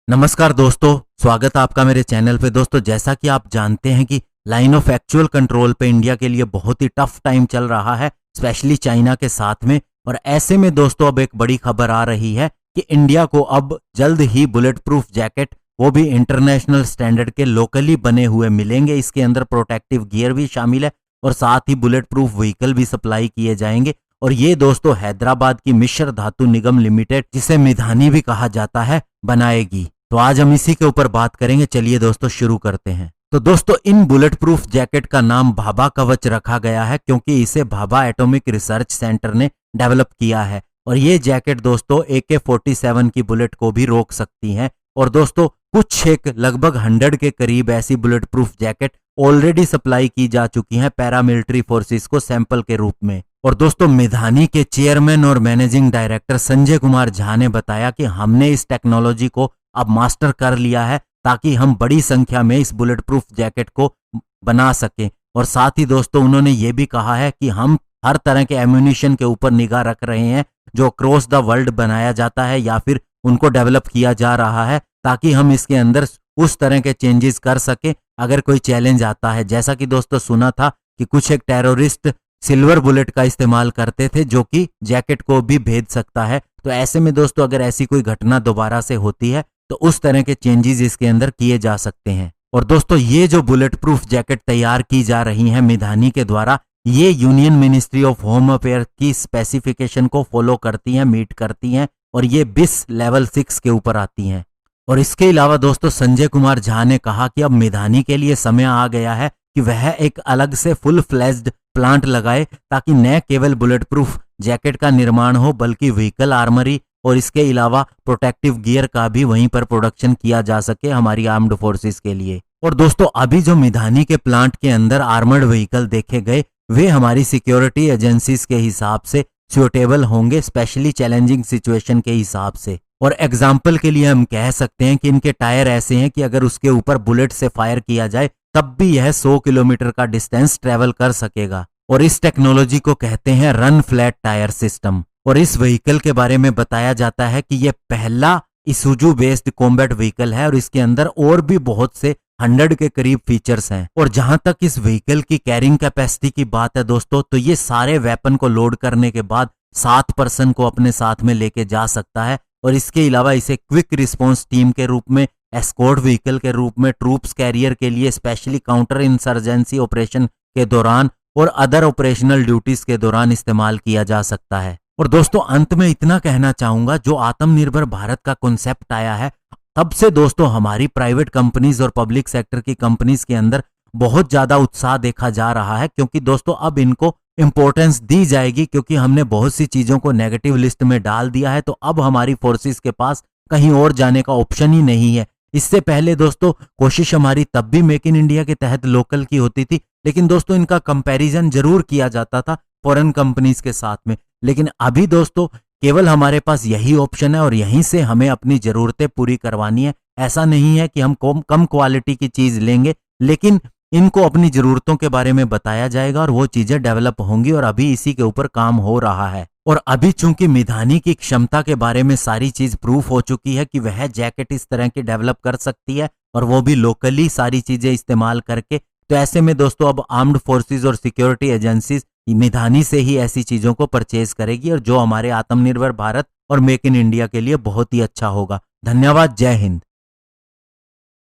नमस्कार दोस्तों, स्वागत है आपका मेरे चैनल पे। दोस्तों, जैसा कि आप जानते हैं कि लाइन ऑफ एक्चुअल कंट्रोल पे इंडिया के लिए बहुत ही टफ टाइम चल रहा है, स्पेशली चाइना के साथ में। और ऐसे में दोस्तों अब एक बड़ी खबर आ रही है कि इंडिया को अब जल्द ही बुलेट प्रूफ जैकेट, वो भी इंटरनेशनल स्टैंडर्ड के लोकली बने हुए मिलेंगे। इसके अंदर प्रोटेक्टिव गियर भी शामिल है और साथ ही बुलेट प्रूफ व्हीकल भी सप्लाई किए जाएंगे। और ये दोस्तों हैदराबाद की मिश्र धातु निगम लिमिटेड, जिसे मिधानी भी कहा जाता है, बनाएगी। तो आज हम इसी के ऊपर बात करेंगे। चलिए दोस्तों शुरू करते हैं। तो दोस्तों इन बुलेट प्रूफ जैकेट का नाम भाभा कवच रखा गया है क्योंकि इसे भाभा एटॉमिक रिसर्च सेंटर ने डेवलप किया है। और ये जैकेट दोस्तों AK-47 की बुलेट को भी रोक सकती हैं। और दोस्तों कुछ एक लगभग 100 के करीब ऐसी bullet proof jacket already supply की जा चुकी हैं पैरामिलिट्री फोर्सेस को सैंपल के रूप में। और दोस्तों मिधानी के चेयरमैन और मैनेजिंग डायरेक्टर संजय कुमार झा ने बताया कि हमने इस टेक्नोलॉजी को अब मास्टर कर लिया है ताकि हम बड़ी संख्या में इस बुलेट प्रूफ जैकेट को बना सकें। और साथ ही दोस्तों उन्होंने ये भी कहा है कि हम हर तरह के एम्यूनिशन के ऊपर निगाह रख रहे हैं जो अक्रॉस द वर्ल्ड बनाया जाता है या फिर उनको डेवलप किया जा रहा है, ताकि हम इसके अंदर उस तरह के चेंजेस कर सकें अगर कोई चैलेंज आता है। जैसा कि दोस्तों सुना था कि कुछ एक टेररिस्ट सिल्वर बुलेट का इस्तेमाल करते थे जो कि जैकेट को भी भेद सकता है। तो ऐसे में दोस्तों अगर ऐसी कोई घटना दोबारा से होती है तो उस तरह के चेंजेस इसके अंदर किए जा सकते हैं। और दोस्तों ये जो बुलेट प्रूफ जैकेट तैयार की जा रही है मिधानी के द्वारा, ये union ministry of home affair की स्पेसिफिकेशन को फॉलो करती हैं, मीट करती हैं और ये BIS लेवल 6 के ऊपर आती हैं। और इसके अलावा दोस्तों संजय कुमार झा ने कहा कि अब मिधानी के लिए समय आ गया है कि वह एक अलग से फुल फ्लेज्ड प्लांट लगाए ताकि न केवल बुलेट प्रूफ जैकेट का निर्माण हो बल्कि व्हीकल आर्मरी और इसके अलावा प्रोटेक्टिव गियर का भी वहीं पर प्रोडक्शन किया जा सके हमारी आर्म्ड फोर्सेस के लिए। और दोस्तों अभी जो मिधानी के प्लांट के अंदर आर्मर्ड व्हीकल देखे गए वे हमारी सिक्योरिटी एजेंसीज के हिसाब से सुटेबल होंगे, स्पेशली चैलेंजिंग सिचुएशन के हिसाब से। और एग्जाम्पल के लिए हम कह सकते हैं कि इनके टायर ऐसे हैं कि अगर उसके ऊपर बुलेट से फायर किया जाए तब भी यह 100 किलोमीटर का डिस्टेंस ट्रेवल कर सकेगा। और इस टेक्नोलॉजी को कहते हैं रन फ्लैट टायर सिस्टम। और इस व्हीकल के बारे में बताया जाता है कि यह पहला इसुजू बेस्ड कॉम्बैट व्हीकल है और इसके अंदर और भी बहुत से 100 के करीब फीचर्स हैं। और जहां तक इस व्हीकल की कैरिंग कैपेसिटी की बात है दोस्तों, तो ये सारे वेपन को लोड करने के बाद 7 पर्सन को अपने साथ में लेके जा सकता है। और इसके अलावा इसे क्विक रिस्पॉन्स टीम के रूप में, एस्कॉर्ट व्हीकल के रूप में, ट्रूप्स कैरियर के लिए, स्पेशली काउंटर इंसर्जेंसी ऑपरेशन के दौरान और अदर ऑपरेशनल ड्यूटीज के दौरान इस्तेमाल किया जा सकता है। और दोस्तों अंत में इतना कहना चाहूंगा, जो आत्मनिर्भर भारत का कॉन्सेप्ट आया है तब से दोस्तों हमारी प्राइवेट कंपनीज और पब्लिक सेक्टर की कंपनीज के अंदर बहुत ज्यादा उत्साह देखा जा रहा है, क्योंकि दोस्तों अब इनको इंपॉर्टेंस दी जाएगी क्योंकि हमने बहुत सी चीजों को नेगेटिव लिस्ट में डाल दिया है। तो अब हमारी फोर्सेस के पास कहीं और जाने का ऑप्शन ही नहीं है। इससे पहले दोस्तों कोशिश हमारी तब भी मेक इन इंडिया के तहत लोकल की होती थी, लेकिन दोस्तों इनका कंपैरिजन जरूर किया जाता था फॉरेन कंपनीज के साथ में। लेकिन अभी दोस्तों केवल हमारे पास यही ऑप्शन है और यहीं से हमें अपनी जरूरतें पूरी करवानी है। ऐसा नहीं है कि हम कम क्वालिटी की चीज लेंगे, लेकिन इनको अपनी जरूरतों के बारे में बताया जाएगा और वो चीजें डेवलप होंगी। और अभी इसी के ऊपर काम हो रहा है। और अभी चूंकि मिधानी की क्षमता के बारे में सारी चीज प्रूफ हो चुकी है कि वह जैकेट इस तरह की डेवलप कर सकती है और वो भी लोकली सारी चीजें इस्तेमाल करके, तो ऐसे में दोस्तों अब आर्म्ड फोर्सेस और सिक्योरिटी एजेंसीज मिधानी से ही ऐसी चीजों को परचेज करेगी और जो हमारे आत्मनिर्भर भारत और मेक इन इंडिया के लिए बहुत ही अच्छा होगा। धन्यवाद। जय हिंद।